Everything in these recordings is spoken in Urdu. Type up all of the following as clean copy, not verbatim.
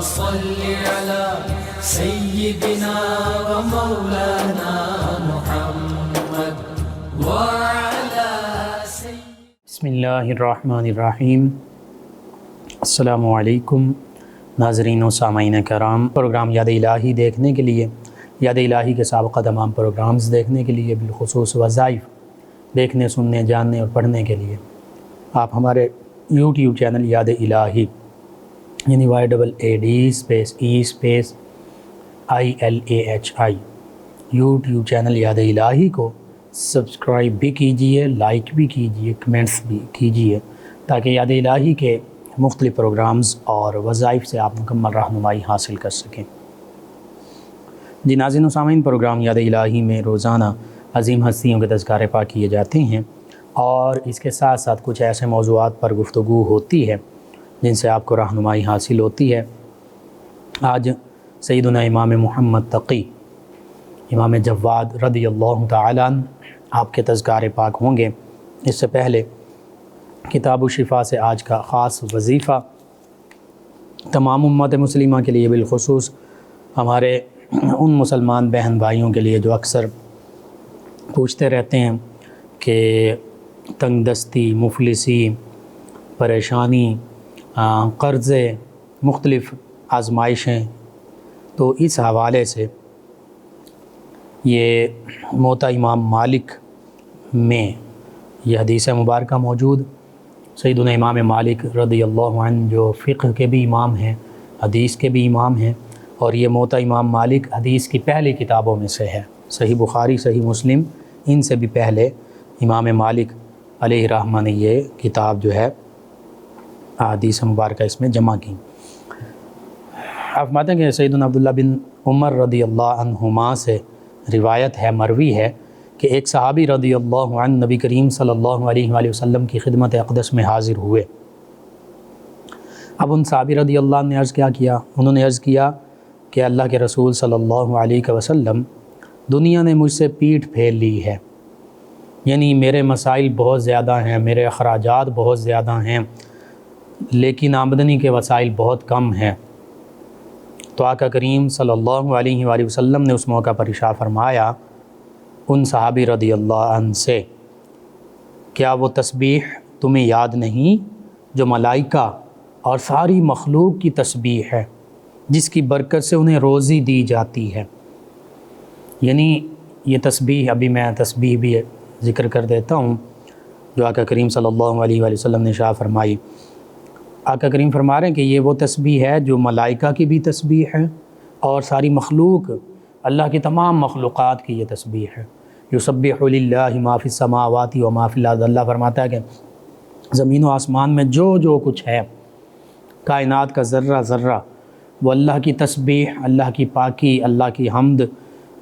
صل على سيدنا ومولانا محمد وعلى بسم اللہ الرحمن الرحیم۔ السلام علیکم ناظرین و سامعین کرام۔ پروگرام یاد الہی دیکھنے کے لیے، یاد الہی کے سابقہ تمام پروگرامز دیکھنے کے لیے، بالخصوص وظائف دیکھنے، سننے، جاننے اور پڑھنے کے لیے آپ ہمارے یوٹیوب چینل یاد الہی یعنی YAADE_ILAHI یوٹیوب چینل یاد الہی کو سبسکرائب بھی کیجئے، لائک بھی کیجئے، کمنٹس بھی کیجئے، تاکہ یاد الہی کے مختلف پروگرامز اور وظائف سے آپ مکمل رہنمائی حاصل کر سکیں۔ جی ناظرین و سامعین، پروگرام یاد الہی میں روزانہ عظیم ہستیوں کے تذکارے پاک کیے جاتے ہیں اور اس کے ساتھ ساتھ کچھ ایسے موضوعات پر گفتگو ہوتی ہے جن سے آپ کو رہنمائی حاصل ہوتی ہے۔ آج سیدنا امام محمد تقی، امام جواد رضی اللہ تعالیٰ عنہ آپ کے تذکارے پاک ہوں گے۔ اس سے پہلے کتاب الشفا سے آج کا خاص وظیفہ تمام امت مسلمہ کے لیے، بالخصوص ہمارے ان مسلمان بہن بھائیوں کے لیے جو اکثر پوچھتے رہتے ہیں کہ تنگ دستی، مفلسی، پریشانی، قرضے، مختلف آزمائشیں، تو اس حوالے سے یہ موطا امام مالک میں یہ حدیث مبارکہ موجود۔ سیدنا امام مالک رضی اللہ عنہ جو فقہ کے بھی امام ہیں، حدیث کے بھی امام ہیں، اور یہ موطا امام مالک حدیث کی پہلی کتابوں میں سے ہے۔ صحیح بخاری، صحیح مسلم، ان سے بھی پہلے امام مالک علیہ رحمہ نے یہ کتاب جو ہے حدیث مبارکہ اس میں جمع کی۔ آپ فرماتے ہیں کہ سیدنا عبداللہ بن عمر رضی اللہ عنہما سے روایت ہے، مروی ہے، کہ ایک صحابی رضی اللہ عنہ نبی کریم صلی اللہ علیہ وآلہ وسلم کی خدمت اقدس میں حاضر ہوئے۔ اب ان صحابی رضی اللہ عنہ نے انہوں نے عرض کیا کہ اللہ کے رسول صلی اللہ علیہ وسلم، دنیا نے مجھ سے پیٹھ پھیر لی ہے، یعنی میرے مسائل بہت زیادہ ہیں، میرے اخراجات بہت زیادہ ہیں، لیکن آمدنی کے وسائل بہت کم ہیں۔ تو آقا کریم صلی اللہ علیہ وآلہ وسلم نے اس موقع پر ارشاد فرمایا ان صحابی رضی اللہ عنہ سے، کیا وہ تسبیح تمہیں یاد نہیں جو ملائکہ اور ساری مخلوق کی تسبیح ہے، جس کی برکت سے انہیں روزی دی جاتی ہے؟ یعنی یہ تسبیح، ابھی میں تسبیح بھی ذکر کر دیتا ہوں جو آقا کریم صلی اللہ علیہ وآلہ وسلم نے ارشاد فرمائی۔ آقا کریم فرما رہے ہیں کہ یہ وہ تسبیح ہے جو ملائکہ کی بھی تسبیح ہے اور ساری مخلوق، اللہ کی تمام مخلوقات کی یہ تسبیح ہے۔ یسبح للہ ما فی السماوات و ما فی الارض، اللہ فرماتا ہے کہ زمین و آسمان میں جو کچھ ہے، کائنات کا ذرہ ذرہ، وہ اللہ کی تسبیح، اللہ کی پاکی، اللہ کی حمد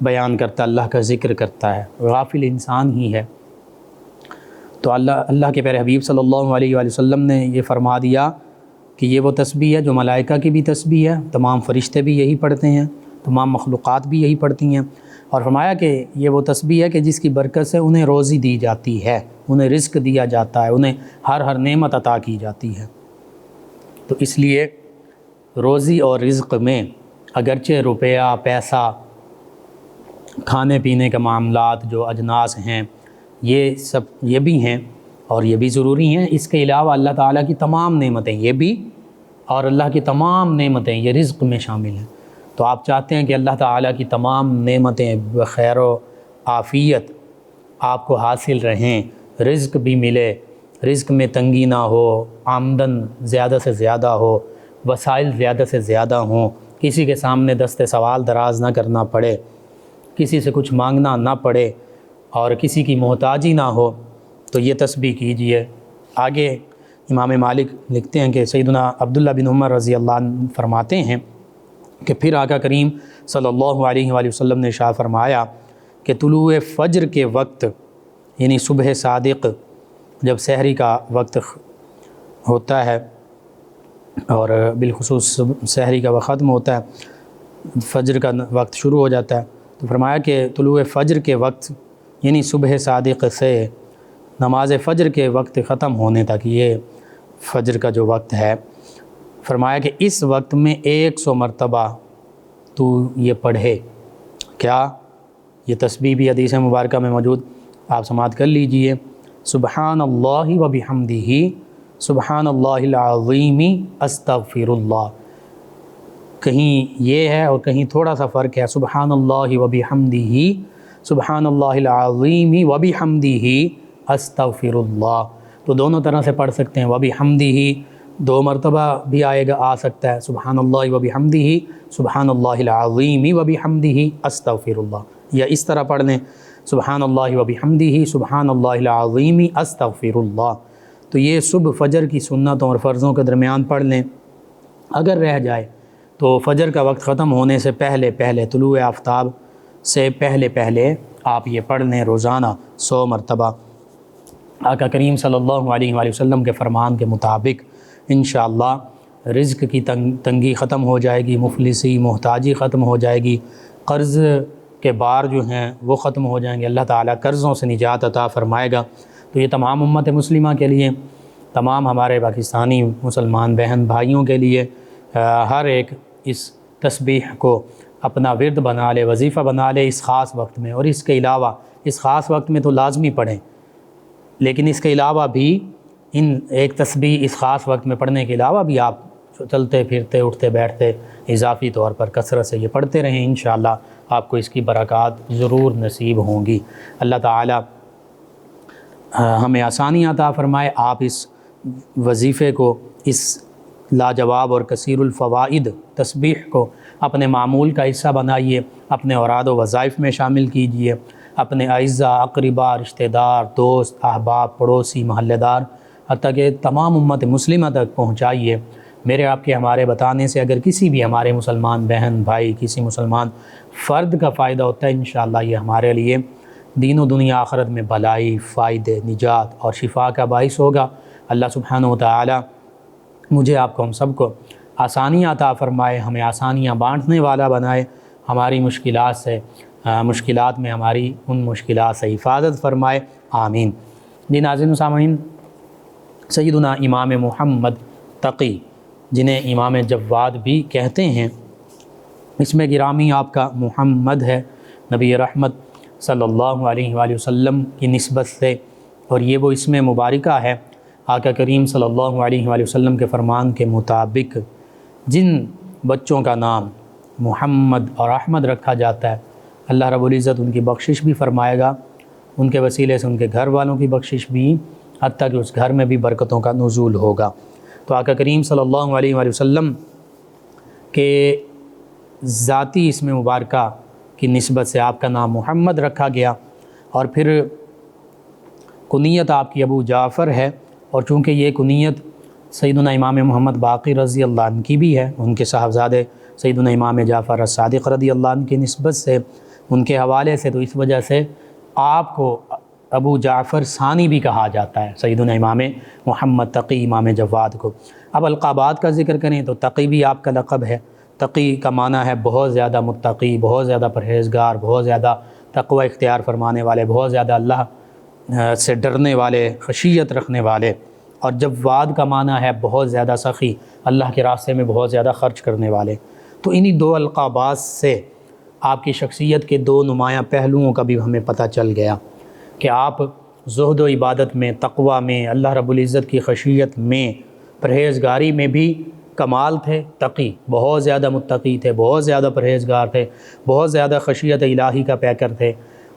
بیان کرتا ہے، اللہ کا ذکر کرتا ہے۔ غافل انسان ہی ہے۔ تو اللہ کے پیارے حبیب صلی اللہ علیہ وآلہ وسلم نے یہ فرما دیا کہ یہ وہ تسبیح ہے جو ملائکہ کی بھی تسبیح ہے، تمام فرشتے بھی یہی پڑھتے ہیں، تمام مخلوقات بھی یہی پڑھتی ہیں، اور فرمایا کہ یہ وہ تسبیح ہے کہ جس کی برکت سے انہیں روزی دی جاتی ہے، انہیں رزق دیا جاتا ہے، انہیں ہر نعمت عطا کی جاتی ہے۔ تو اس لیے روزی اور رزق میں اگرچہ روپیہ، پیسہ، کھانے پینے کے معاملات، جو اجناس ہیں، یہ بھی ہیں اور یہ بھی ضروری ہیں، اس کے علاوہ اللہ تعالیٰ کی تمام نعمتیں یہ بھی، اور اللہ کی تمام نعمتیں یہ رزق میں شامل ہیں۔ تو آپ چاہتے ہیں کہ اللہ تعالیٰ کی تمام نعمتیں بخیر و عافیت آپ کو حاصل رہیں، رزق بھی ملے، رزق میں تنگی نہ ہو، آمدن زیادہ سے زیادہ ہو، وسائل زیادہ سے زیادہ ہوں، کسی کے سامنے دست سوال دراز نہ کرنا پڑے، کسی سے کچھ مانگنا نہ پڑے، اور کسی کی محتاجی نہ ہو، تو یہ تسبیح کیجئے۔ آگے امام مالک لکھتے ہیں کہ سیدنا عبداللہ بن عمر رضی اللہ عنہ فرماتے ہیں کہ پھر آقا کریم صلی اللہ علیہ وآلہ وسلم نے ارشاد فرمایا کہ طلوع فجر کے وقت، یعنی صبح صادق، جب سحری کا وقت ہوتا ہے اور بالخصوص سحری کا وقت ختم ہوتا ہے، فجر کا وقت شروع ہو جاتا ہے، تو فرمایا کہ طلوع فجر کے وقت یعنی صبح صادق سے نماز فجر کے وقت ختم ہونے تک، یہ فجر کا جو وقت ہے، فرمایا کہ اس وقت میں 100 مرتبہ تو یہ پڑھے. کیا؟ یہ تسبیح بھی حدیث مبارکہ میں موجود، آپ سماعت کر لیجئے. سبحان اللہ و بحمدہ سبحان اللہ العظیم استغفر اللہ. کہیں یہ ہے اور کہیں تھوڑا سا فرق ہے. سبحان اللہ و بحمدہ سبحان اللہ العظیم و بحمدہ استغفر اللہ. تو دونوں طرح سے پڑھ سکتے ہیں. و بحمدہ 2 مرتبہ بھی آ سکتا ہے. سبحان اللہ و بحمدہ سبحان اللہ العظیم و بحمدہ استغفر اللہ. یا اس طرح پڑھ لیں سبحان اللہ و بحمدہ سبحان اللہ العظیم استغفر اللہ. تو یہ صبح فجر کی سنتوں اور فرضوں کے درمیان پڑھ لیں. اگر رہ جائے تو فجر کا وقت ختم ہونے سے پہلے طلوع آفتاب سے پہلے آپ یہ پڑھ لیں روزانہ 100 مرتبہ. آقا کریم صلی اللہ علیہ وآلہ وسلم کے فرمان کے مطابق انشاءاللہ رزق کی تنگی ختم ہو جائے گی، مفلسی محتاجی ختم ہو جائے گی، قرض کے بار جو ہیں وہ ختم ہو جائیں گے. اللہ تعالیٰ قرضوں سے نجات عطا فرمائے گا. تو یہ تمام امت مسلمہ کے لیے، تمام ہمارے پاکستانی مسلمان بہن بھائیوں کے لیے ہر ایک اس تسبیح کو اپنا ورد بنا لے، وظیفہ بنا لے اس خاص وقت میں. اور اس کے علاوہ اس خاص وقت میں تو لازمی پڑھیں، لیکن اس کے علاوہ بھی ایک تسبیح اس خاص وقت میں پڑھنے کے علاوہ بھی آپ چلتے پھرتے اٹھتے بیٹھتے اضافی طور پر کثرت سے یہ پڑھتے رہیں. انشاءاللہ آپ کو اس کی برکات ضرور نصیب ہوں گی. اللہ تعالیٰ ہمیں آسانی عطا فرمائے. آپ اس وظیفے کو، اس لاجواب اور کثیر الفوائد تسبیح کو اپنے معمول کا حصہ بنائیے، اپنے اوراد و وظائف میں شامل کیجئے. اپنے اعزاء، اقرباء، رشتہ دار، دوست، احباب، پڑوسی، محلے دار، حتیٰ کہ تمام امت مسلمہ تک پہنچائیے. میرے آپ کے ہمارے بتانے سے اگر کسی بھی ہمارے مسلمان بہن بھائی، کسی مسلمان فرد کا فائدہ ہوتا ہے، انشاءاللہ یہ ہمارے لیے دین و دنیا آخرت میں بھلائی، فائدے، نجات اور شفا کا باعث ہوگا. اللہ سبحانہ و تعالی مجھے آپ کو، ہم سب کو آسانیاں عطا فرمائے، ہمیں آسانیاں بانٹنے والا بنائے، ہماری مشکلات میں ہماری ان مشکلات سے حفاظت فرمائے. آمین. جی ناظرین و سامعین، سیدنا امام محمد تقی، جنہیں امام جواد بھی کہتے ہیں، اسم گرامی آپ کا محمد ہے، نبی رحمت صلی اللہ علیہ وآلہ وسلم کی نسبت سے، اور یہ وہ اسم مبارکہ ہے. آقا کریم صلی اللہ علیہ وآلہ وسلم کے فرمان کے مطابق جن بچوں کا نام محمد اور احمد رکھا جاتا ہے، اللہ رب العزت ان کی بخشش بھی فرمائے گا، ان کے وسیلے سے ان کے گھر والوں کی بخشش بھی، حتیٰ کہ اس گھر میں بھی برکتوں کا نزول ہوگا. تو آقا کریم صلی اللہ علیہ وآلہ وسلم کے ذاتی اسم مبارکہ کی نسبت سے آپ کا نام محمد رکھا گیا، اور پھر کنیت آپ کی ابو جعفر ہے. اور چونکہ یہ کنیت سیدنا امام محمد باقر رضی اللہ عنہ کی بھی ہے، ان کے صاحبزادے سیدنا امام جعفر الصادق رضی اللہ عنہ کی نسبت سے، ان کے حوالے سے، تو اس وجہ سے آپ کو ابو جعفر ثانی بھی کہا جاتا ہے، سیدنا امام محمد تقی امام جواد کو. اب القابات کا ذکر کریں تو تقی بھی آپ کا لقب ہے. تقی کا معنی ہے بہت زیادہ متقی، بہت زیادہ پرہیزگار، بہت زیادہ تقوی اختیار فرمانے والے، بہت زیادہ اللہ سے ڈرنے والے، خشیت رکھنے والے. اور جواد کا معنی ہے بہت زیادہ سخی، اللہ کے راستے میں بہت زیادہ خرچ کرنے والے. تو انہی 2 القابات سے آپ کی شخصیت کے 2 نمایاں پہلوؤں کا بھی ہمیں پتہ چل گیا کہ آپ زہد و عبادت میں، تقوی میں، اللہ رب العزت کی خشیت میں، پرہیزگاری میں بھی کمال تھے. تقی، بہت زیادہ متقی تھے، بہت زیادہ پرہیزگار تھے، بہت زیادہ خشیت الہی کا پیکر تھے.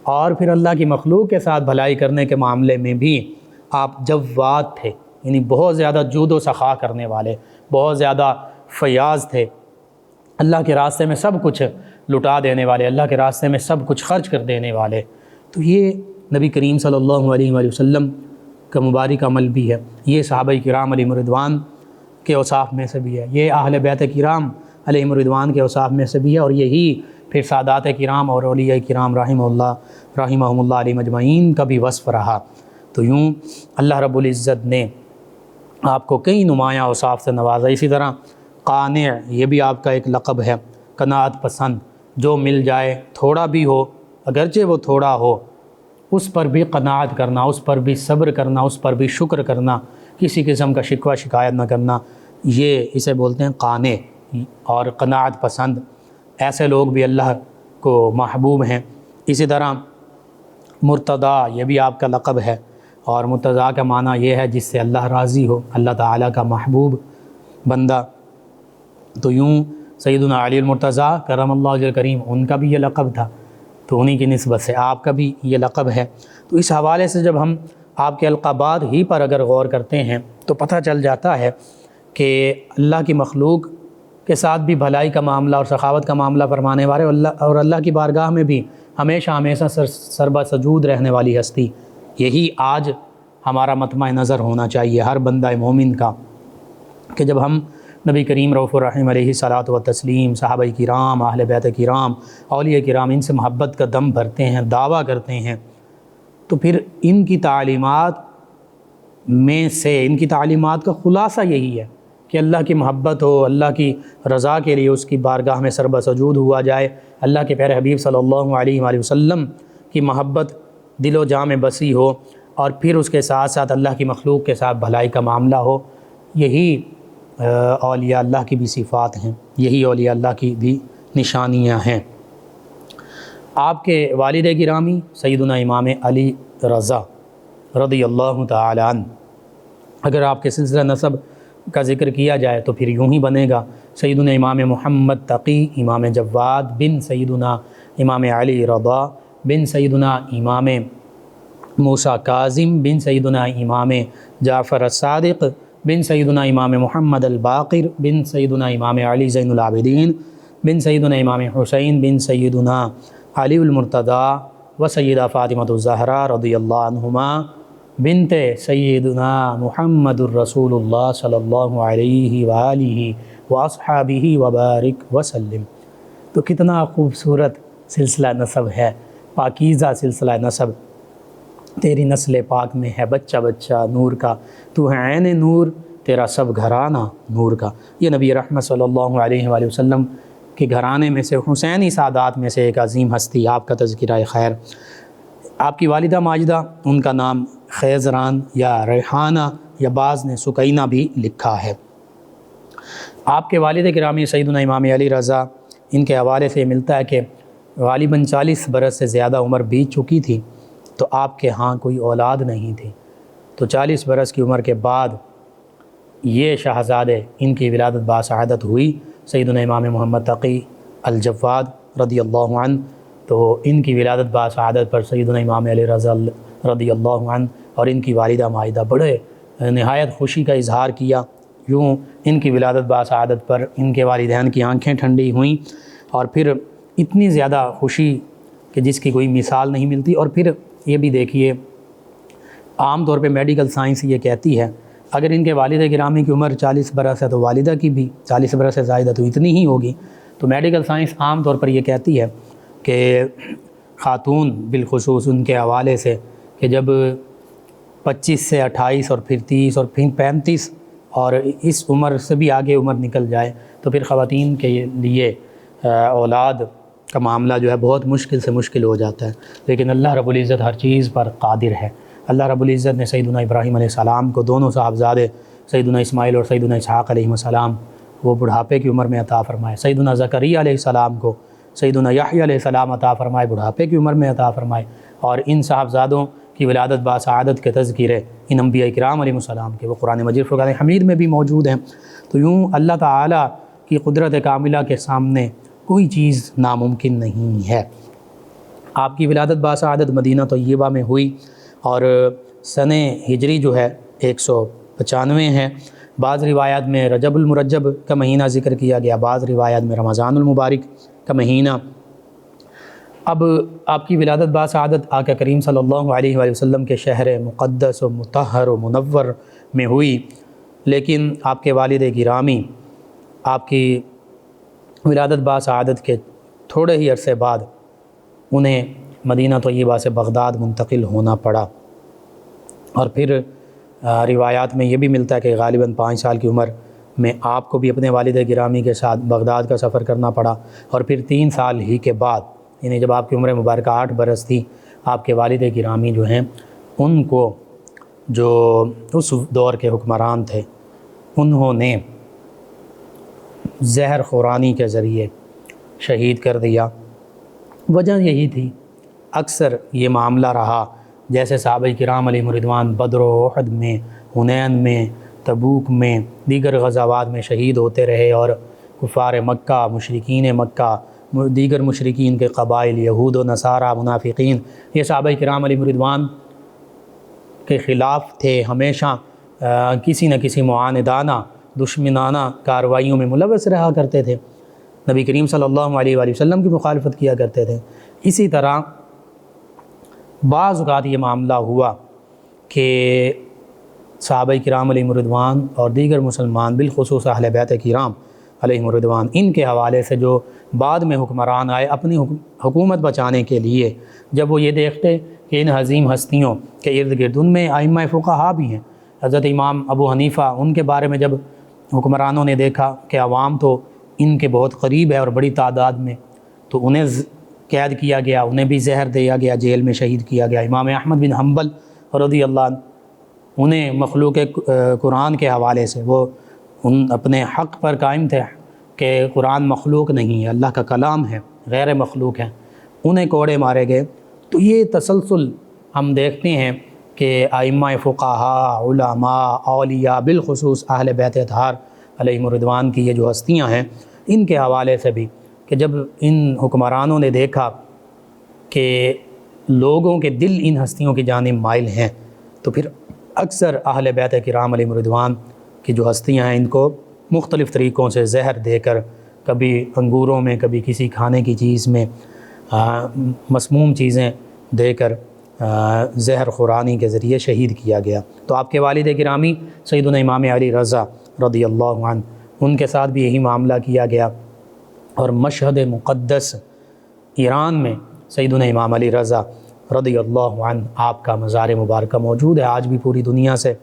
اور پھر اللہ کی مخلوق کے ساتھ بھلائی کرنے کے معاملے میں بھی آپ جواد تھے، یعنی بہت زیادہ جود و سخا کرنے والے، بہت زیادہ فیاض تھے، اللہ کے راستے میں سب کچھ لٹا دینے والے، اللہ کے راستے میں سب کچھ خرچ کر دینے والے. تو یہ نبی کریم صلی اللہ علیہ وآلہ وسلم کا مبارک عمل بھی ہے. یہ صحابہ کرام علیہم رضوان کے اوصاف میں سے بھی ہے، یہ اہل بیت کرام علیہم رضوان کے اوصاف میں سے بھی ہے، اور یہی پھر سادات کرام اور اولیاء کرام رحمہم اللہ علیہ مجمعین کا بھی وصف رہا. تو یوں اللہ رب العزت نے آپ کو کئی نمایاں اوصاف سے نوازا. اسی طرح قانع، یہ بھی آپ کا ایک لقب ہے، قناعت پسند، جو مل جائے تھوڑا بھی ہو، اگرچہ وہ تھوڑا ہو، اس پر بھی قناعت کرنا، اس پر بھی صبر کرنا، اس پر بھی شکر کرنا، کسی قسم کا شکوہ شکایت نہ کرنا. یہ اسے بولتے ہیں قانع اور قناعت پسند، ایسے لوگ بھی اللہ کو محبوب ہیں۔ اسی طرح مرتضیٰ، یہ بھی آپ کا لقب ہے، اور مرتضیٰ کا معنی یہ ہے جس سے اللہ راضی ہو، اللہ تعالیٰ کا محبوب بندہ۔ تو یوں سیدنا علی المرتضیٰ کرم اللہ وجہ کریم، ان کا بھی یہ لقب تھا، تو انہی کی نسبت سے آپ کا بھی یہ لقب ہے۔ تو اس حوالے سے جب ہم آپ کے القابات ہی پر اگر غور کرتے ہیں تو پتہ چل جاتا ہے کہ اللہ کی مخلوق کے ساتھ بھی بھلائی کا معاملہ اور سخاوت کا معاملہ فرمانے والے اور اللہ کی بارگاہ میں بھی ہمیشہ ہمیشہ سربا سجود رہنے والی ہستی، یہی آج ہمارا مطمع نظر ہونا چاہیے ہر بندہ مومن کا، کہ جب ہم نبی کریم رؤوف الرحیم علیہ الصلاۃ والتسلیم، صحابہ کرام، اہل بیت کرام، اولیاء کرام، ان سے محبت کا دم بھرتے ہیں، دعویٰ کرتے ہیں، تو پھر ان کی تعلیمات میں سے، ان کی تعلیمات کا خلاصہ یہی ہے کہ اللہ کی محبت ہو، اللہ کی رضا کے لیے اس کی بارگاہ میں سربا سجود ہوا جائے، اللہ کے پیارے حبیب صلی اللہ علیہ وآلہ وسلم کی محبت دل و جاں میں بسی ہو، اور پھر اس کے ساتھ ساتھ اللہ کی مخلوق کے ساتھ بھلائی کا معاملہ ہو۔ یہی اولیاء اللہ کی بھی صفات ہیں، یہی اولیاء اللہ کی بھی نشانیاں ہیں۔ آپ کے والد گرامی سیدنا امام علی رضا رضی اللہ تعالی عنہ، اگر آپ کے سلسلہ نسب کا ذکر کیا جائے تو پھر یوں ہی بنے گا، سیدنا امام محمد تقی امام جواد بن سیدنا امام علی رضا بن سیدنا امام موسیٰ کاظم بن سیدنا امام جعفر الصادق بن سیدنا امام محمد الباقر بن سیدنا امام علی زین العابدین بن سیدنا امام حسین بن سیدنا علی المرتضیٰ و سیدہ فاطمۃ الزہرا رضی اللہ عنہما بنت سیدنا محمد الرسول اللہ صلی اللہ علیہ وآلہ واصحابہ وبارک وسلم۔ تو کتنا خوبصورت سلسلہ نسب ہے، پاکیزہ سلسلہ نسب، تیری نسل پاک میں ہے بچہ بچہ نور کا، تو ہے عین نور تیرا سب گھرانہ نور کا۔ یہ نبی رحمت صلی اللہ علیہ وآلہ وسلم کے گھرانے میں سے، حسینی سادات میں سے ایک عظیم ہستی، آپ کا تذکرہ خیر۔ آپ کی والدہ ماجدہ، ان کا نام خیزران یا ریحانہ یا بعض نے سکینہ بھی لکھا ہے۔ آپ کے والد گرامی سیدنا امام علی رضا، ان کے حوالے سے ملتا ہے کہ غالباً 40 برس سے زیادہ عمر بیت چکی تھی، تو آپ کے ہاں کوئی اولاد نہیں تھی، تو 40 برس کی عمر کے بعد یہ شہزادے، ان کی ولادت باسعادت ہوئی، سیدنا امام محمد تقی الجواد رضی اللہ عنہ، تو ان کی ولادت باسعادت پر سیدنا امام علی رضا رضی اللہ عنہ اور ان کی والدہ ماجدہ بڑے نہایت خوشی کا اظہار کیا۔ یوں ان کی ولادت باسعادت پر ان کے والدین کی آنکھیں ٹھنڈی ہوئیں، اور پھر اتنی زیادہ خوشی کہ جس کی کوئی مثال نہیں ملتی۔ اور پھر یہ بھی دیکھیے، عام طور پہ میڈیکل سائنس یہ کہتی ہے اگر ان کے والد گرامی کی عمر 40 برس ہے تو والدہ کی بھی 40 برس سے زائدہ تو اتنی ہی ہوگی۔ تو میڈیکل سائنس عام طور پر یہ کہتی ہے کہ خاتون بالخصوص ان کے حوالے سے کہ جب 25 سے 28 اور پھر 30 اور پھر 35 اور اس عمر سے بھی آگے عمر نکل جائے تو پھر خواتین کے لیے اولاد کا معاملہ جو ہے بہت مشکل سے مشکل ہو جاتا ہے، لیکن اللہ رب العزت ہر چیز پر قادر ہے۔ اللہ رب العزت نے سیدنا ابراہیم علیہ السلام کو دونوں صاحبزادے سیدنا اسماعیل اور سیدنا اسحاق علیہ السلام وہ بڑھاپے کی عمر میں عطا فرمائے، سیدنا زکریا علیہ السلام کو سیدنا یحییٰ علیہ السلام عطا فرمائے، بڑھاپے کی عمر میں عطا فرمائے، اور ان صاحبزادوں کی ولادت باسعادت کے تذکرے ان انبیاء کرام علیہ السلام کے وہ قرآن مجید فرقان حمید میں بھی موجود ہیں۔ تو یوں اللہ تعالیٰ کی قدرت کاملہ کے سامنے کوئی چیز ناممکن نہیں ہے۔ آپ کی ولادت باسعادت مدینہ طیبہ میں ہوئی، اور سن ہجری جو ہے 195 ہے۔ بعض روایات میں رجب المرجب کا مہینہ ذکر کیا گیا، بعض روایات میں رمضان المبارک کا مہینہ۔ اب آپ کی ولادت باسعادت آقا کریم صلی اللہ علیہ وآلہ وسلم کے شہر مقدس و مطہر و منور میں ہوئی، لیکن آپ کے والد گرامی آپ کی ولادت باسعادت کے تھوڑے ہی عرصے بعد انہیں مدینہ طیبہ سے بغداد منتقل ہونا پڑا، اور پھر روایات میں یہ بھی ملتا ہے کہ غالباً 5 سال کی عمر میں آپ کو بھی اپنے والد گرامی کے ساتھ بغداد کا سفر کرنا پڑا، اور پھر 3 سال ہی کے بعد، یعنی جب آپ کی عمر مبارکہ 8 برس تھی، آپ کے والد گرامی جو ہیں ان کو جو اس دور کے حکمران تھے انہوں نے زہر خورانی کے ذریعے شہید کر دیا۔ وجہ یہی تھی، اکثر یہ معاملہ رہا جیسے صحابہ کرام علیہم رضوان بدر و احد میں، حنین میں، تبوک میں، دیگر غزوات میں شہید ہوتے رہے، اور کفار مکہ، مشرکین مکہ، دیگر مشرکین کے قبائل، یہود و نصارہ، منافقین، یہ صحابہ کرام علیہم رضوان کے خلاف تھے، ہمیشہ کسی نہ کسی معاندانہ، دشمنانہ کارروائیوں میں ملوث رہا کرتے تھے، نبی کریم صلی اللہ علیہ وآلہ وسلم کی مخالفت کیا کرتے تھے۔ اسی طرح بعض اوقات یہ معاملہ ہوا کہ صحابہ کرام علیہم رضوان اور دیگر مسلمان، بالخصوص اہل بیت کرام علیہم رضوان، ان کے حوالے سے جو بعد میں حکمران آئے اپنی حکومت بچانے کے لیے، جب وہ یہ دیکھتے کہ ان عظیم ہستیوں کے ارد گرد، ان میں ائمہ فقہا بھی ہیں، حضرت امام ابو حنیفہ، ان کے بارے میں جب حکمرانوں نے دیکھا کہ عوام تو ان کے بہت قریب ہے اور بڑی تعداد میں، تو انہیں قید کیا گیا، انہیں بھی زہر دیا گیا، جیل میں شہید کیا گیا۔ امام احمد بن حنبل رضی اللہ عنہ، انہیں مخلوق قرآن کے حوالے سے وہ اپنے حق پر قائم تھے کہ قرآن مخلوق نہیں ہے، اللہ کا کلام ہے، غیر مخلوق ہے، انہیں کوڑے مارے گئے۔ تو یہ تسلسل ہم دیکھتے ہیں کہ ائمہ فقہا، علماء، اولیاء، بالخصوص اہل بیت اطہار علیہم رضوان کی یہ جو ہستیاں ہیں، ان کے حوالے سے بھی، کہ جب ان حکمرانوں نے دیکھا کہ لوگوں کے دل ان ہستیوں کی جانب مائل ہیں، تو پھر اکثر اہل بیت کرام علیہم رضوان کی جو ہستیاں ہیں، ان کو مختلف طریقوں سے زہر دے کر، کبھی انگوروں میں، کبھی کسی کھانے کی چیز میں مسموم چیزیں دے کر زہر خورانی کے ذریعے شہید کیا گیا۔ تو آپ کے والد گرامی سیدنا امام علی رضا رضی اللہ عنہ، ان کے ساتھ بھی یہی معاملہ کیا گیا، اور مشہد مقدس ایران میں سیدنا امام علی رضا رضی اللہ عنہ، آپ کا مزار مبارکہ موجود ہے، آج بھی پوری دنیا سے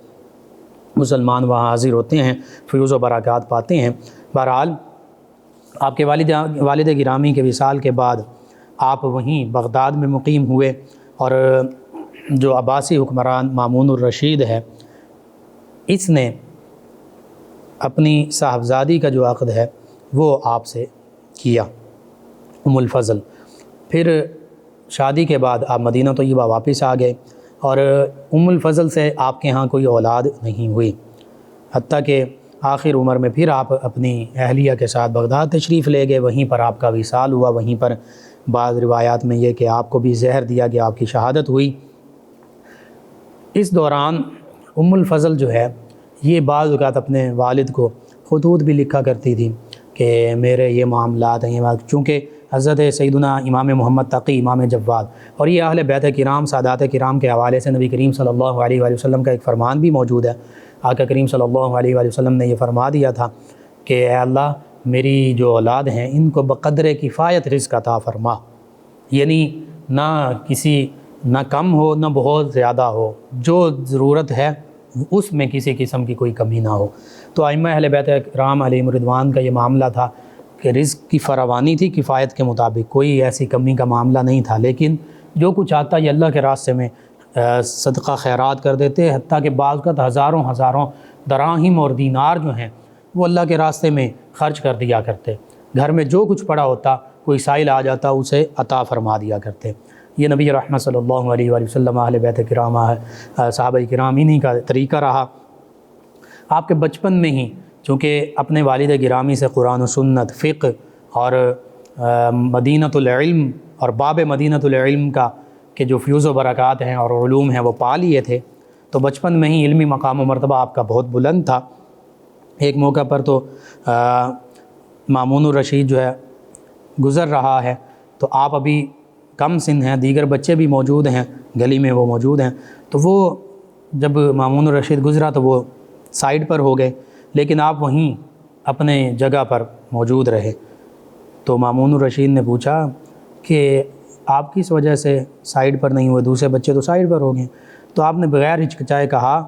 مسلمان وہاں حاضر ہوتے ہیں، فیوز و برکات پاتے ہیں۔ بہرحال آپ کے والد گرامی کے وصال کے بعد آپ وہیں بغداد میں مقیم ہوئے، اور جو عباسی حکمران مامون الرشید ہے، اس نے اپنی صاحبزادی کا جو عقد ہے وہ آپ سے کیا، ام الفضل۔ پھر شادی کے بعد آپ مدینہ طیبہ واپس آ گئے، اور ام الفضل سے آپ کے ہاں کوئی اولاد نہیں ہوئی، حتیٰ کہ آخر عمر میں پھر آپ اپنی اہلیہ کے ساتھ بغداد تشریف لے گئے، وہیں پر آپ کا وصال ہوا، وہیں پر بعض روایات میں یہ کہ آپ کو بھی زہر دیا گیا، آپ کی شہادت ہوئی۔ اس دوران ام الفضل جو ہے، یہ بعض اوقات اپنے والد کو خطوط بھی لکھا کرتی تھی کہ میرے یہ معاملات ہیں، چونکہ حضرت سیدنا امام محمد تقی، امام جواد، اور یہ اہل بیت کرام، سادات کرام کے حوالے سے نبی کریم صلی اللہ علیہ وآلہ وسلم کا ایک فرمان بھی موجود ہے۔ آقا کریم صلی اللہ علیہ وآلہ وسلم نے یہ فرما دیا تھا کہ اے اللہ، میری جو اولاد ہیں ان کو بقدر کفایت رزق عطا فرما، یعنی نہ کم ہو نہ بہت زیادہ ہو، جو ضرورت ہے اس میں کسی قسم کی کوئی کمی نہ ہو۔ تو ائمہ اہل بیت کرام علیہم رضوان کا یہ معاملہ تھا کہ رزق کی فراوانی تھی کفایت کے مطابق، کوئی ایسی کمی کا معاملہ نہیں تھا، لیکن جو کچھ آتا یہ اللہ کے راستے میں صدقہ خیرات کر دیتے، حتیٰ کہ بعض کا ہزاروں دراہم اور دینار جو ہیں وہ اللہ کے راستے میں خرچ کر دیا کرتے، گھر میں جو کچھ پڑا ہوتا، کوئی سائل آ جاتا اسے عطا فرما دیا کرتے۔ یہ نبی رحمت صلی اللہ علیہ وآلہ وسلم، اہل بیت کرام، صحابہ کرام، انہی کا طریقہ رہا۔ آپ کے بچپن میں ہی چونکہ اپنے والد گرامی سے قرآن و سنت، فقہ اور مدینۃ العلم اور باب مدینۃ العلم کا کہ جو فیوز و برکات ہیں اور علوم ہیں وہ پا لیے تھے، تو بچپن میں ہی علمی مقام و مرتبہ آپ کا بہت بلند تھا۔ ایک موقع پر تو مامون الرشید جو ہے گزر رہا ہے، تو آپ ابھی کم سن ہیں، دیگر بچے بھی موجود ہیں، گلی میں وہ موجود ہیں، تو وہ جب مامون الرشید گزرا تو وہ سائیڈ پر ہو گئے، لیکن آپ وہیں اپنے جگہ پر موجود رہے۔ تو مامون الرشید نے پوچھا کہ آپ کس وجہ سے سائیڈ پر نہیں ہوئے، دوسرے بچے تو سائیڈ پر ہو گئے؟ تو آپ نے بغیر ہچکچائے کہا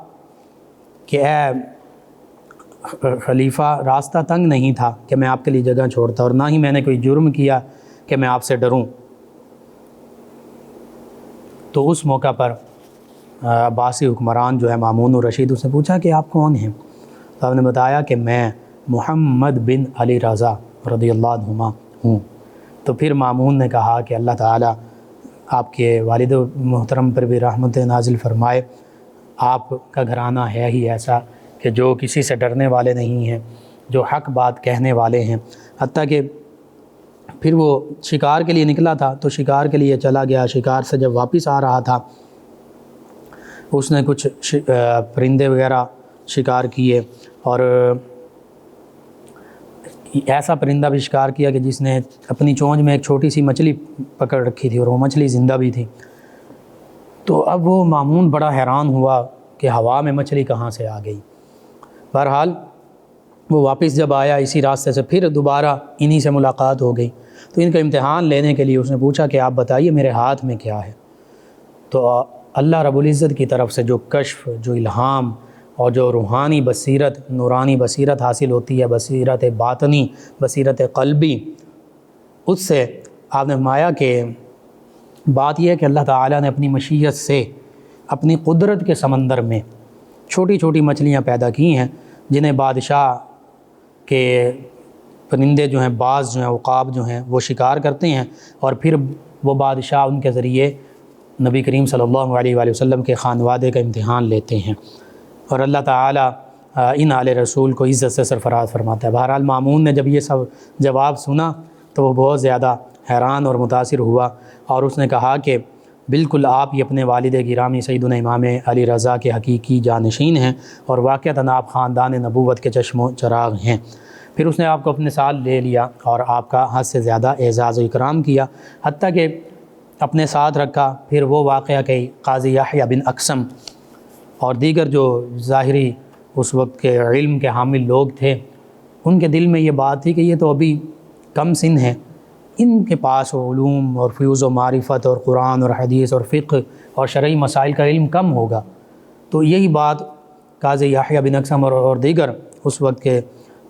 کہ اے خلیفہ، راستہ تنگ نہیں تھا کہ میں آپ کے لیے جگہ چھوڑتا، اور نہ ہی میں نے کوئی جرم کیا کہ میں آپ سے ڈروں۔ تو اس موقع پر عباسی حکمران جو ہے مامون الرشید، اس نے پوچھا کہ آپ کون ہیں؟ تو آپ نے بتایا کہ میں محمد بن علی رضا رضی اللہ عنہما ہوں۔ تو پھر مامون نے کہا کہ اللہ تعالیٰ آپ کے والد محترم پر بھی رحمت نازل فرمائے، آپ کا گھرانہ ہے ہی ایسا کہ جو کسی سے ڈرنے والے نہیں ہیں، جو حق بات کہنے والے ہیں۔ حتیٰ کہ پھر وہ شکار کے لیے نکلا تھا تو شکار کے لیے چلا گیا، شکار سے جب واپس آ رہا تھا اس نے کچھ پرندے وغیرہ شکار کیے، اور ایسا پرندہ بھی شکار کیا کہ جس نے اپنی چونچ میں ایک چھوٹی سی مچھلی پکڑ رکھی تھی، اور وہ مچھلی زندہ بھی تھی۔ تو اب وہ مامون بڑا حیران ہوا کہ ہوا میں مچھلی کہاں سے آ گئی۔ بہرحال وہ واپس جب آیا اسی راستے سے پھر دوبارہ انہی سے ملاقات ہو گئی، تو ان کا امتحان لینے کے لیے اس نے پوچھا کہ آپ بتائیے میرے ہاتھ میں کیا ہے۔ تو اللہ رب العزت کی طرف سے جو کشف، جو الہام اور جو روحانی بصیرت، نورانی بصیرت حاصل ہوتی ہے، بصیرت باطنی، بصیرت قلبی، اس سے آپ نے فرمایا کہ بات یہ ہے کہ اللہ تعالیٰ نے اپنی مشیت سے اپنی قدرت کے سمندر میں چھوٹی چھوٹی مچھلیاں پیدا کی ہیں، جنہیں بادشاہ کے پرندے جو ہیں، باز جو ہیں، عقاب جو ہیں، وہ شکار کرتے ہیں، اور پھر وہ بادشاہ ان کے ذریعے نبی کریم صلی اللہ علیہ وآلہ وسلم کے خانوادے کا امتحان لیتے ہیں، اور اللہ تعالیٰ ان آل رسول کو عزت سے سرفراز فرماتا ہے۔ بہرحال مامون نے جب یہ سب جواب سنا تو وہ بہت زیادہ حیران اور متاثر ہوا، اور اس نے کہا کہ بالکل آپ ہی اپنے والد گرامی سیدنا امام علی رضا کے حقیقی جانشین ہیں، اور واقعتاً آپ خاندان نبوت کے چشم و چراغ ہیں۔ پھر اس نے آپ کو اپنے ساتھ لے لیا اور آپ کا حد سے زیادہ اعزاز و اکرام کیا، حتیٰ کہ اپنے ساتھ رکھا۔ پھر وہ واقعہ کہ قاضی یحییٰ بن اقسم اور دیگر جو ظاہری اس وقت کے علم کے حامل لوگ تھے، ان کے دل میں یہ بات تھی کہ یہ تو ابھی کم سن ہیں، ان کے پاس علوم اور فیوز و معرفت اور قرآن اور حدیث اور فقہ اور شرعی مسائل کا علم کم ہوگا۔ تو یہی بات قاضی یحییٰ بن اقسم اور دیگر اس وقت کے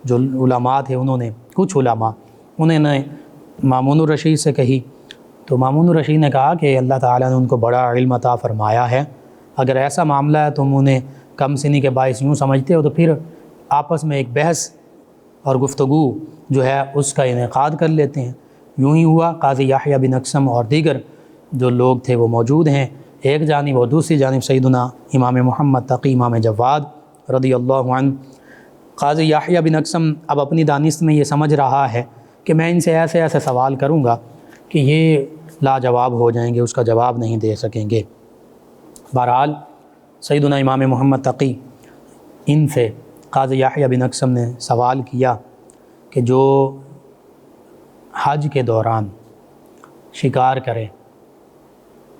جو علماء تھے، انہوں نے کچھ علماء انہوں نے مامون الرشید سے کہی۔ تو مامون الرشید نے کہا کہ اللہ تعالیٰ نے ان کو بڑا علم عطا فرمایا ہے، اگر ایسا معاملہ ہے تم انہیں کم سنی کے باعث یوں سمجھتے ہو تو پھر آپس میں ایک بحث اور گفتگو جو ہے اس کا انعقاد کر لیتے ہیں۔ یوں ہی ہوا، قاضی یحییٰ بن اقسم اور دیگر جو لوگ تھے وہ موجود ہیں ایک جانب، اور دوسری جانب سیدنا امام محمد تقی امام جواد رضی اللہ عنہ۔ قاضی یحییٰ بن اقسم اب اپنی دانست میں یہ سمجھ رہا ہے کہ میں ان سے ایسے ایسے سوال کروں گا کہ یہ لاجواب ہو جائیں گے، اس کا جواب نہیں دے سکیں گے۔ بہرحال سیدنا امام محمد تقی ان سے قاضی یحییٰ بن اقسم نے سوال کیا کہ جو حج کے دوران شکار کرے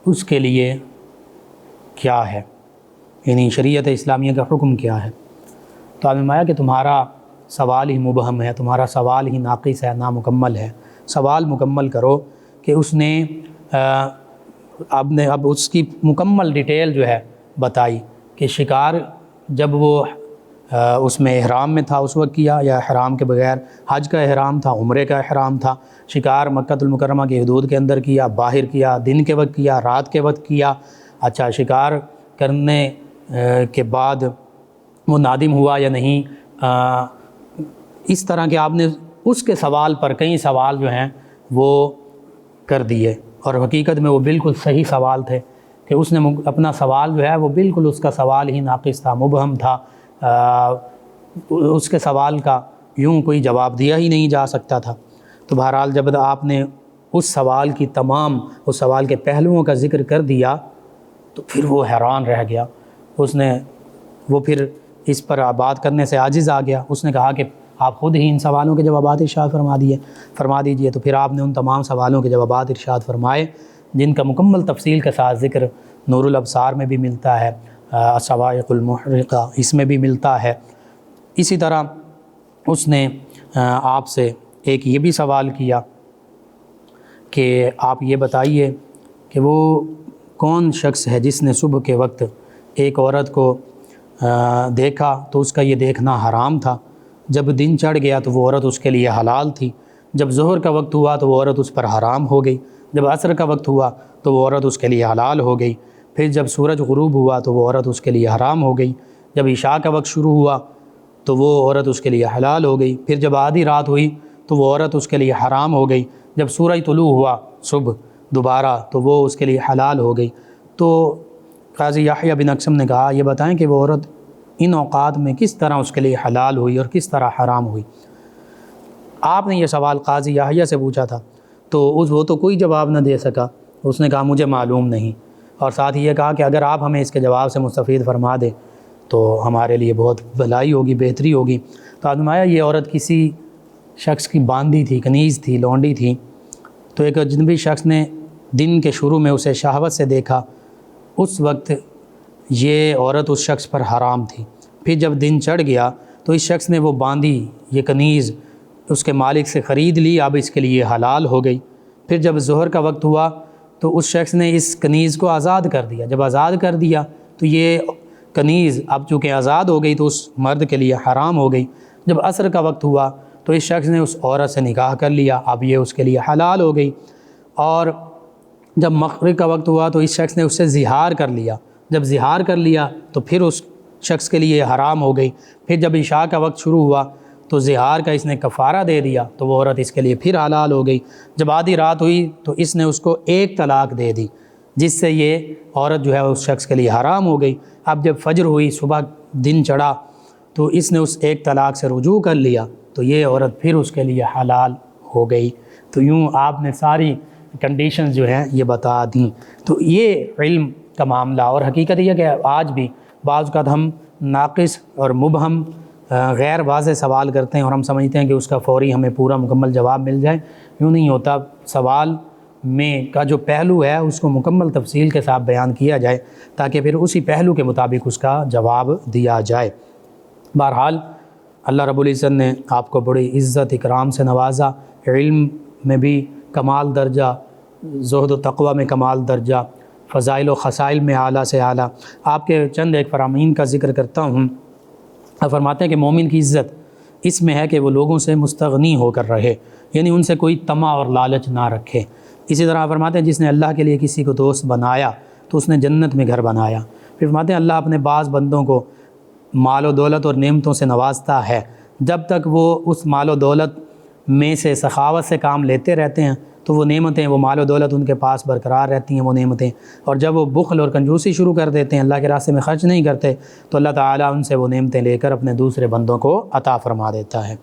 اس کے لیے کیا ہے، یعنی شریعت اسلامیہ کا حکم کیا ہے۔ تو آپ نے فرمایا کہ تمہارا سوال ہی مبہم ہے، تمہارا سوال ہی ناقص ہے، نامکمل ہے، سوال مکمل کرو کہ اس نے اب اس کی مکمل ڈیٹیل جو ہے بتائی کہ شکار جب وہ اس میں احرام میں تھا اس وقت کیا، یا احرام کے بغیر، حج کا احرام تھا، عمرے کا احرام تھا، شکار مکہ المکرمہ کی حدود کے اندر کیا، باہر کیا، دن کے وقت کیا، رات کے وقت کیا۔ اچھا، شکار کرنے کے بعد وہ نادم ہوا یا نہیں، اس طرح کہ آپ نے اس کے سوال پر کئی سوال جو ہیں وہ کر دیے، اور حقیقت میں وہ بالکل صحیح سوال تھے کہ اس نے اپنا سوال جو ہے وہ بالکل اس کا سوال ہی ناقص تھا، مبہم تھا، اس کے سوال کا یوں کوئی جواب دیا ہی نہیں جا سکتا تھا۔ تو بہرحال جب آپ نے اس سوال کی تمام اس سوال کے پہلوؤں کا ذکر کر دیا تو پھر وہ حیران رہ گیا، وہ پھر اس پر بات کرنے سے عاجز آ گیا۔ اس نے کہا کہ آپ خود ہی ان سوالوں کے جوابات ارشاد فرما دیجئے۔ تو پھر آپ نے ان تمام سوالوں کے جوابات ارشاد فرمائے، جن کا مکمل تفصیل کے ساتھ ذکر نور الابصار میں بھی ملتا ہے، الصواعق المحرقہ اس میں بھی ملتا ہے۔ اسی طرح اس نے آپ سے ایک یہ بھی سوال کیا کہ آپ یہ بتائیے کہ وہ کون شخص ہے جس نے صبح کے وقت ایک عورت کو دیکھا تو اس کا یہ دیکھنا حرام تھا، جب دن چڑھ گیا تو وہ عورت اس کے لیے حلال تھی، جب ظہر کا وقت ہوا تو وہ عورت اس پر حرام ہو گئی، جب عصر کا وقت ہوا تو وہ عورت اس کے لیے حلال ہو گئی، پھر جب سورج غروب ہوا تو وہ عورت اس کے لیے حرام ہو گئی، جب عشاء کا وقت شروع ہوا تو وہ عورت اس کے لیے حلال ہو گئی۔ پھر جب آدھی رات ہوئی تو وہ عورت اس کے لیے حرام ہو گئی۔ جب سورج طلوع ہوا صبح دوبارہ تو وہ اس کے لیے حلال ہو گئی۔ تو قاضی یحییٰ بن اقسم نے کہا یہ بتائیں کہ وہ عورت ان اوقات میں کس طرح اس کے لیے حلال ہوئی اور کس طرح حرام ہوئی۔ آپ نے یہ سوال قاضی یحییٰ سے پوچھا تھا تو وہ تو کوئی جواب نہ دے سکا، اس نے کہا مجھے معلوم نہیں، اور ساتھ ہی یہ کہا کہ اگر آپ ہمیں اس کے جواب سے مستفید فرما دیں تو ہمارے لیے بہت بھلائی ہوگی، بہتری ہوگی۔ تو فرمایا یہ عورت کسی شخص کی باندھی تھی، کنیز تھی، لونڈی تھی، تو ایک اجنبی شخص نے دن کے شروع میں اسے شہوت سے دیکھا، اس وقت یہ عورت اس شخص پر حرام تھی۔ پھر جب دن چڑھ گیا تو اس شخص نے وہ باندھی، یہ کنیز اس کے مالک سے خرید لی، اب اس کے لیے حلال ہو گئی۔ پھر جب ظہر کا وقت ہوا تو اس شخص نے اس کنیز کو آزاد کر دیا۔ جب آزاد کر دیا تو یہ کنیز اب چونکہ آزاد ہو گئی تو اس مرد کے لیے حرام ہو گئی۔ جب عصر کا وقت ہوا تو اس شخص نے اس عورت سے نکاح کر لیا، اب یہ اس کے لیے حلال ہو گئی۔ اور جب مغرب کا وقت ہوا تو اس شخص نے اس سے زہار کر لیا، جب زہار کر لیا تو پھر اس شخص کے لیے حرام ہو گئی۔ پھر جب عشاء کا وقت شروع ہوا تو زہار کا اس نے کفارہ دے دیا تو وہ عورت اس کے لیے پھر حلال ہو گئی۔ جب آدھی رات ہوئی تو اس نے اس کو ایک طلاق دے دی، جس سے یہ عورت جو ہے اس شخص کے لیے حرام ہو گئی۔ اب جب فجر ہوئی، صبح دن چڑھا تو اس نے اس ایک طلاق سے رجوع کر لیا تو یہ عورت پھر اس کے لیے حلال ہو گئی۔ تو یوں آپ نے ساری کنڈیشنز جو ہیں یہ بتا دیں۔ تو یہ علم کا معاملہ، اور حقیقت یہ کہ آج بھی بعض اوقات ہم ناقص اور مبہم غیر واضح سوال کرتے ہیں اور ہم سمجھتے ہیں کہ اس کا فوری ہمیں پورا مکمل جواب مل جائے۔ یوں نہیں ہوتا، سوال میں کا جو پہلو ہے اس کو مکمل تفصیل کے ساتھ بیان کیا جائے تاکہ پھر اسی پہلو کے مطابق اس کا جواب دیا جائے۔ بہرحال اللہ رب العزت نے آپ کو بڑی عزت اکرام سے نوازا، علم میں بھی کمال درجہ، زہد و تقوی میں کمال درجہ، فضائل و خصائل میں اعلیٰ سے اعلیٰ۔ آپ کے چند ایک فرامین کا ذکر کرتا ہوں۔ آپ فرماتے ہیں کہ مومن کی عزت اس میں ہے کہ وہ لوگوں سے مستغنی ہو کر رہے، یعنی ان سے کوئی طمع اور لالچ نہ رکھے۔ اسی طرح فرماتے ہیں جس نے اللہ کے لیے کسی کو دوست بنایا تو اس نے جنت میں گھر بنایا۔ پھر فرماتے ہیں اللہ اپنے بعض بندوں کو مال و دولت اور نعمتوں سے نوازتا ہے، جب تک وہ اس مال و دولت میں سے سخاوت سے کام لیتے رہتے ہیں تو وہ نعمتیں، وہ مال و دولت ان کے پاس برقرار رہتی ہیں وہ نعمتیں، اور جب وہ بخل اور کنجوسی شروع کر دیتے ہیں، اللہ کے راستے میں خرچ نہیں کرتے، تو اللہ تعالیٰ ان سے وہ نعمتیں لے کر اپنے دوسرے بندوں کو عطا فرما دیتا ہے۔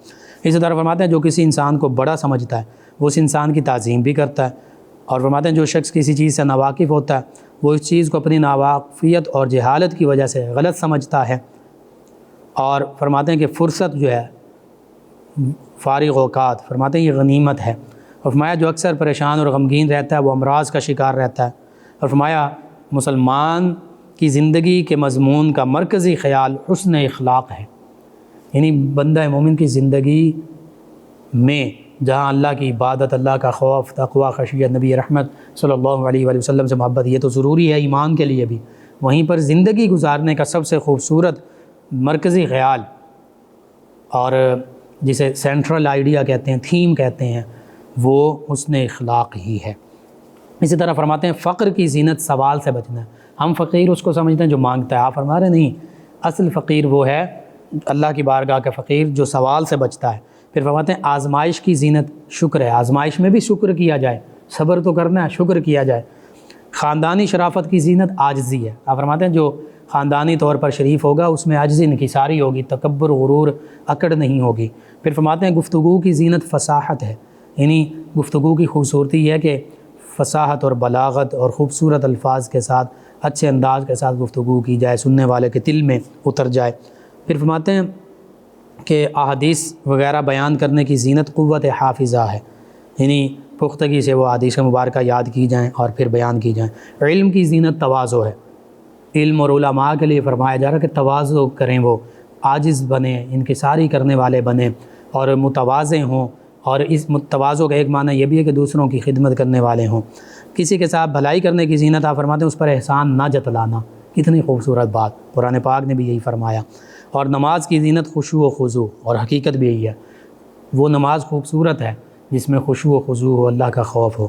اسی طرح فرماتے ہیں جو کسی انسان کو بڑا سمجھتا ہے وہ اس انسان کی تعظیم بھی کرتا ہے، اور فرماتے ہیں جو شخص کسی چیز سے ناواقف ہوتا ہے وہ اس چیز کو اپنی ناواقفیت اور جہالت کی وجہ سے غلط سمجھتا ہے، اور فرماتے ہیں کہ فرصت جو ہے، فارغ اوقات، فرماتے ہیں یہ غنیمت ہے، اور فرمایا جو اکثر پریشان اور غمگین رہتا ہے وہ امراض کا شکار رہتا ہے، اور فرمایا مسلمان کی زندگی کے مضمون کا مرکزی خیال حسن اخلاق ہے، یعنی بندہ مومن کی زندگی میں جہاں اللہ کی عبادت، اللہ کا خوف، تقوی، خشیت، نبی رحمت صلی اللہ علیہ وآلہ وسلم سے محبت، یہ تو ضروری ہے ایمان کے لیے بھی، وہیں پر زندگی گزارنے کا سب سے خوبصورت مرکزی خیال اور جسے سینٹرل آئیڈیا کہتے ہیں، تھیم کہتے ہیں، وہ حسن اخلاق ہی ہے۔ اسی طرح فرماتے ہیں فقر کی زینت سوال سے بچنا ہے۔ ہم فقیر اس کو سمجھتے ہیں جو مانگتا ہے، آپ فرما رہے نہیں، اصل فقیر وہ ہے اللہ کی بارگاہ کا فقیر جو سوال سے بچتا ہے۔ پھر فرماتے ہیں آزمائش کی زینت شکر ہے، آزمائش میں بھی شکر کیا جائے، صبر تو کرنا ہے، شکر کیا جائے۔ خاندانی شرافت کی زینت عاجزی ہے، آپ فرماتے ہیں جو خاندانی طور پر شریف ہوگا اس میں عاجزی انکساری ہوگی، تکبر، غرور، اکڑ نہیں ہوگی۔ پھر فرماتے ہیں گفتگو کی زینت فصاحت ہے، یعنی گفتگو کی خوبصورتی ہے کہ فصاحت اور بلاغت اور خوبصورت الفاظ کے ساتھ، اچھے انداز کے ساتھ گفتگو کی جائے، سننے والے کے دل میں اتر جائے۔ پھر فرماتے ہیں کہ احادیث وغیرہ بیان کرنے کی زینت قوت حافظہ ہے، یعنی پختگی سے وہ احادیث مبارکہ یاد کی جائیں اور پھر بیان کی جائیں۔ علم کی زینت تواضع ہے، علم اور علماء کے لیے فرمایا جا رہا ہے کہ تواضع کریں، وہ عاجز بنیں، انکساری کرنے والے بنیں اور متواضع ہوں، اور اس تواضع کا ایک معنی یہ بھی ہے کہ دوسروں کی خدمت کرنے والے ہوں۔ کسی کے ساتھ بھلائی کرنے کی زینت آپ فرماتے ہیں اس پر احسان نہ جتلانا، کتنی خوبصورت بات، قرآن پاک نے بھی یہی فرمایا۔ اور نماز کی زینت خشوع و خضوع، اور حقیقت بھی یہی ہے، وہ نماز خوبصورت ہے جس میں خشوع و خضوع ہو، اللہ کا خوف ہو۔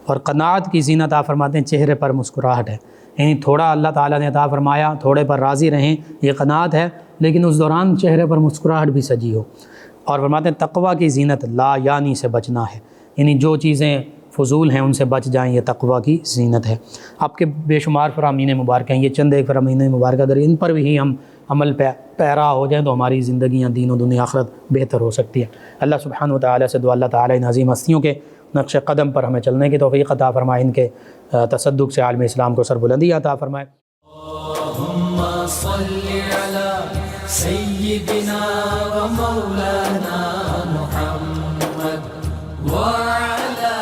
اور قناعت کی زینت آپ فرماتے ہیں چہرے پر مسکراہٹ ہے، یعنی تھوڑا اللہ تعالیٰ نے عطا فرمایا، تھوڑے پر راضی رہیں، یہ قناعت ہے، لیکن اس دوران چہرے پر مسکراہٹ بھی سجی ہو۔ اور فرماتے ہیں تقویٰ کی زینت لا یعنی سے بچنا ہے، یعنی جو چیزیں فضول ہیں ان سے بچ جائیں، یہ تقویٰ کی زینت ہے۔ آپ کے بے شمار فرامین مبارک ہیں، یہ چند ایک فرامین مبارک اگر ان پر بھی ہم عمل پیرا ہو جائیں تو ہماری زندگیاں دین و دنیا آخرت بہتر ہو سکتی ہے۔ اللہ سبحانہ و تعالیٰ سے دعا، اللہ تعالیٰ ان عظیم ہستیوں کے نقش قدم پر ہمیں چلنے کی توفیق عطا فرمائے، ان کے تصدق سے عالم اسلام کو سربلندی عطا فرمائے۔ اللہم صلی علی سیدنا و مولانا محمد وعلی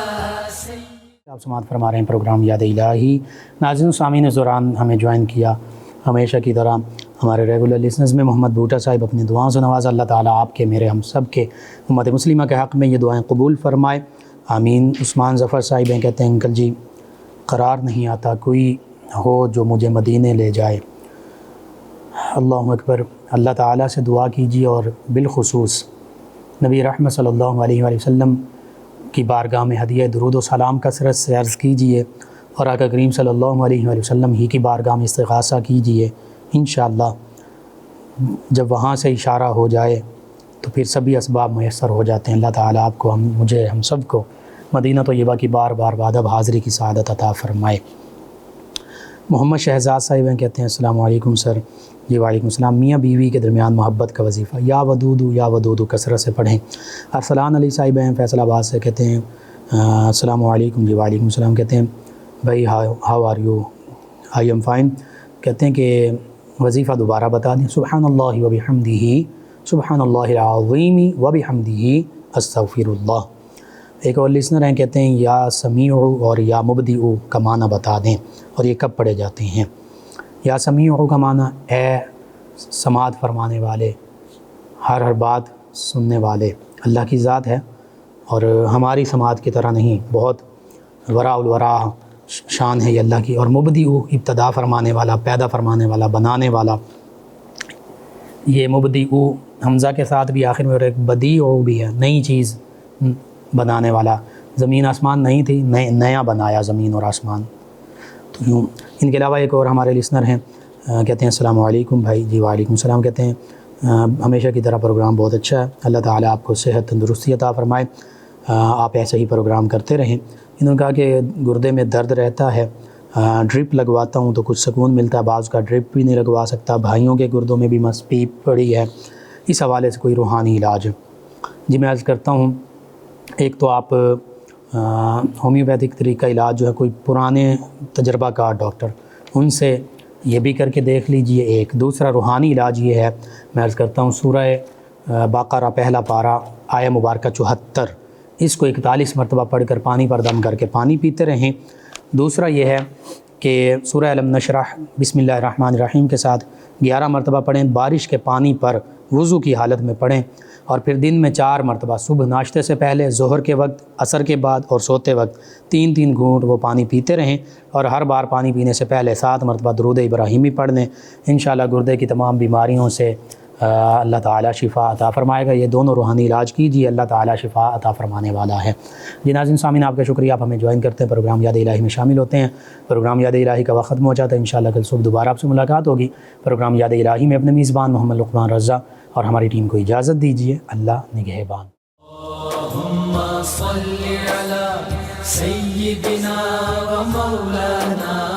سیدنا۔ آپ سماعت فرما رہے ہیں پروگرام یاد الہی۔ ناظرین و سامعین زوران ہمیں جوائن کیا، ہمیشہ کی طرح ہمارے ریگولر لسنرز میں محمد بھوٹا صاحب اپنی دعاؤں سے نوازا۔ اللہ تعالیٰ آپ کے، میرے، ہم سب کے امت مسلمہ کے حق میں یہ دعائیں قبول فرمائے، آمین۔ عثمان ظفر صاحب ہیں، کہتے ہیں انکل جی قرار نہیں آتا کوئی ہو جو مجھے مدینے لے جائے۔ اللہ اکبر۔ اللہ تعالیٰ سے دعا کیجیے اور بالخصوص نبی رحمت صلی اللہ علیہ وآلہ وسلم کی بارگاہ میں ہدیہ درود و سلام کثرت سے عرض کیجیے، اور آقا کریم صلی اللہ علیہ وآلہ وسلم ہی کی بارگاہ میں استغاثہ کیجیے۔ انشاءاللہ جب وہاں سے اشارہ ہو جائے تو پھر سبھی اسباب میسر ہو جاتے ہیں۔ اللہ تعالیٰ آپ کو، مجھے، ہم سب کو مدینہ طیبہ کی بار بار بادب حاضری کی سعادت عطا فرمائے۔ محمد شہزاد صاحب ہیں، کہتے ہیں السلام علیکم سر۔ جی وعلیکم السلام۔ میاں بیوی کے درمیان محبت کا وظیفہ یا ودودو کثرت سے پڑھیں۔ ارسلان علی صاحب ہیں فیصل آباد سے، کہتے ہیں السلام علیکم۔ جی وعلیکم السلام۔ کہتے ہیں بھائی how are you, I am fine. کہتے ہیں کہ وظیفہ دوبارہ بتا دیں، سبحان اللہ و بحمدہ، سبحان اللہ العظیم و بحمدہ، استغفر اللہ۔ ایک اور لسنر ہیں، کہتے ہیں یا سمیع اور یا مبدئ کا معنی بتا دیں اور یہ کب پڑھے جاتے ہیں۔ یا سمیع کا معنی اے سماعت فرمانے والے، ہر بات سننے والے، اللہ کی ذات ہے اور ہماری سماعت کی طرح نہیں، بہت وراء الورا شان ہے یہ اللہ کی۔ اور مبدئ ابتدا فرمانے والا، پیدا فرمانے والا، بنانے والا۔ یہ مبدئ حمزہ کے ساتھ بھی آخر میں، اور ایک بدیع بھی ہے، نئی چیز بنانے والا۔ زمین آسمان نہیں تھی، نیا بنایا زمین اور آسمان۔ تو یوں ان کے علاوہ ایک اور ہمارے لسنر ہیں، کہتے ہیں السلام علیکم بھائی۔ جی وعلیکم السلام۔ کہتے ہیں ہمیشہ کی طرح پروگرام بہت اچھا ہے، اللہ تعالیٰ آپ کو صحت تندرستی عطا فرمائے، آپ ایسے ہی پروگرام کرتے رہیں۔ انہوں نے کہا کہ گردے میں درد رہتا ہے، ڈرپ لگواتا ہوں تو کچھ سکون ملتا ہے، بعض کا ڈرپ بھی نہیں لگوا سکتا، بھائیوں کے گردوں میں بھی مسپی پڑی ہے، اس حوالے سے کوئی روحانی علاج؟ جی میں عرض کرتا ہوں، ایک تو آپ ہومیوپیتھک طریقہ علاج جو ہے، کوئی پرانے تجربہ کار ڈاکٹر، ان سے یہ بھی کر کے دیکھ لیجئے۔ ایک دوسرا روحانی علاج یہ ہے، میں عرض کرتا ہوں سورہ بقرہ پہلا پارہ آیہ مبارکہ 74، اس کو 41 مرتبہ پڑھ کر پانی پر دم کر کے پانی پیتے رہیں۔ دوسرا یہ ہے کہ سورہ الم نشرح بسم اللہ الرحمن الرحیم کے ساتھ 11 مرتبہ پڑھیں، بارش کے پانی پر وضو کی حالت میں پڑھیں، اور پھر دن میں 4 مرتبہ، صبح ناشتے سے پہلے، ظہر کے وقت، عصر کے بعد اور سوتے وقت 3 گھونٹ وہ پانی پیتے رہیں، اور ہر بار پانی پینے سے پہلے 7 مرتبہ درود ابراہیمی پڑھ لیں۔ انشاءاللہ گردے کی تمام بیماریوں سے اللہ تعالیٰ شفا عطا فرمائے گا۔ یہ دونوں روحانی علاج کیجیے، اللہ تعالیٰ شفا عطا فرمانے والا ہے۔ جی ناظرین سامعین، آپ کا شکریہ، آپ ہمیں جوائن کرتے ہیں، پروگرام یاد الہی میں شامل ہوتے ہیں۔ پروگرام یاد الہی کا وقت ختم ہو جاتا ہے، انشاءاللہ کل صبح دوبارہ آپ سے ملاقات ہوگی۔ پروگرام یاد الہی میں اپنے میزبان محمد لقمان رضا اور ہماری ٹیم کو اجازت دیجیے۔ اللہ نگہبان۔ اللہم صلی علی سیدنا و مولانا